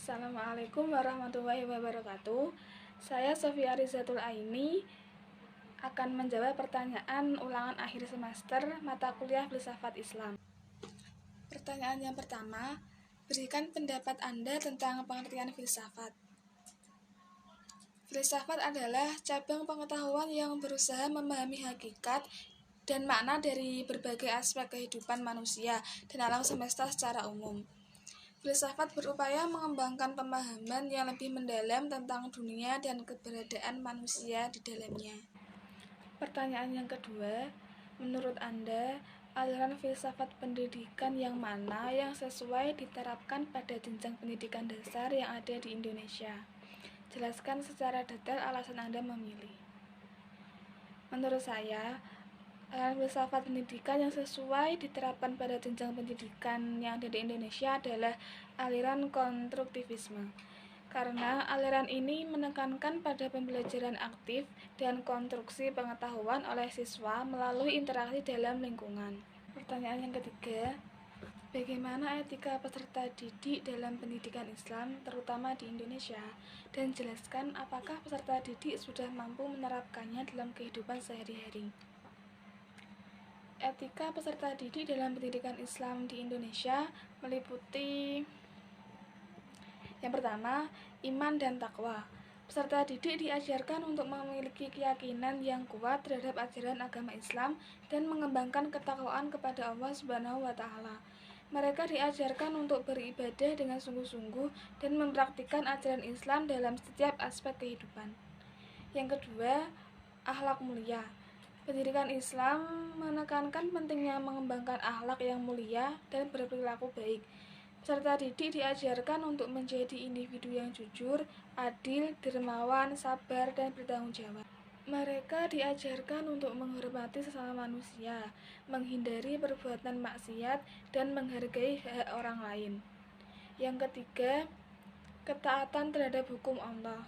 Assalamualaikum warahmatullahi wabarakatuh. Saya Sofia Rizatul Aini akan menjawab pertanyaan ulangan akhir semester mata kuliah Filsafat Islam. Pertanyaan yang pertama, berikan pendapat Anda tentang pengertian filsafat. Filsafat adalah cabang pengetahuan yang berusaha memahami hakikat dan makna dari berbagai aspek kehidupan manusia dan alam semesta secara umum. Filsafat berupaya mengembangkan pemahaman yang lebih mendalam tentang dunia dan keberadaan manusia di dalamnya. Pertanyaan yang kedua, menurut Anda, aliran filsafat pendidikan yang mana yang sesuai diterapkan pada jenjang pendidikan dasar yang ada di Indonesia? Jelaskan secara detail alasan Anda memilih. Menurut saya, aliran filsafat pendidikan yang sesuai diterapkan pada jenjang pendidikan yang ada di Indonesia adalah aliran konstruktivisme. Karena aliran ini menekankan pada pembelajaran aktif dan konstruksi pengetahuan oleh siswa melalui interaksi dalam lingkungan. Pertanyaan yang ketiga, bagaimana etika peserta didik dalam pendidikan Islam, terutama di Indonesia? Dan jelaskan apakah peserta didik sudah mampu menerapkannya dalam kehidupan sehari-hari. Etika peserta didik dalam pendidikan Islam di Indonesia meliputi yang pertama, iman dan takwa. Peserta didik diajarkan untuk memiliki keyakinan yang kuat terhadap ajaran agama Islam dan mengembangkan ketakwaan kepada Allah Subhanahu wa Ta'ala. Mereka diajarkan untuk beribadah dengan sungguh-sungguh dan mempraktikkan ajaran Islam dalam setiap aspek kehidupan. Yang kedua, akhlak mulia. Pendidikan Islam menekankan pentingnya mengembangkan akhlak yang mulia dan berperilaku baik. Peserta didik diajarkan untuk menjadi individu yang jujur, adil, dermawan, sabar, dan bertanggung jawab. Mereka diajarkan untuk menghormati sesama manusia, menghindari perbuatan maksiat, dan menghargai hak orang lain. Yang ketiga, ketaatan terhadap hukum Allah.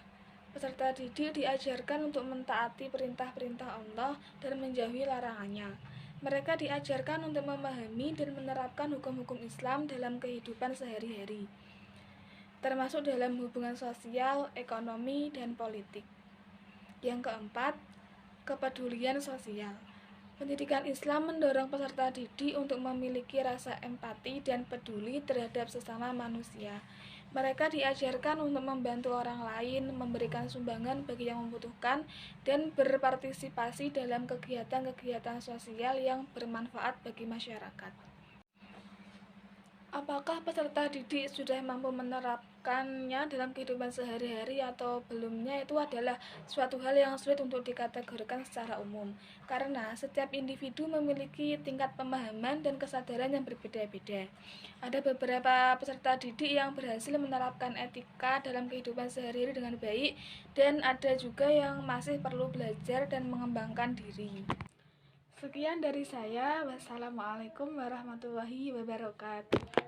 Peserta didik diajarkan untuk mentaati perintah-perintah Allah dan menjauhi larangannya. Mereka diajarkan untuk memahami dan menerapkan hukum-hukum Islam dalam kehidupan sehari-hari, termasuk dalam hubungan sosial, ekonomi, dan politik. Yang keempat, kepedulian sosial. Pendidikan Islam mendorong peserta didik untuk memiliki rasa empati dan peduli terhadap sesama manusia. Mereka diajarkan untuk membantu orang lain, memberikan sumbangan bagi yang membutuhkan, dan berpartisipasi dalam kegiatan-kegiatan sosial yang bermanfaat bagi masyarakat. Apakah peserta didik sudah mampu menerapkannya dalam kehidupan sehari-hari atau belumnya, itu adalah suatu hal yang sulit untuk dikategorikan secara umum, karena setiap individu memiliki tingkat pemahaman dan kesadaran yang berbeda-beda. Ada beberapa peserta didik yang berhasil menerapkan etika dalam kehidupan sehari-hari dengan baik, dan ada juga yang masih perlu belajar dan mengembangkan diri. Sekian dari saya. Wassalamualaikum warahmatullahi wabarakatuh.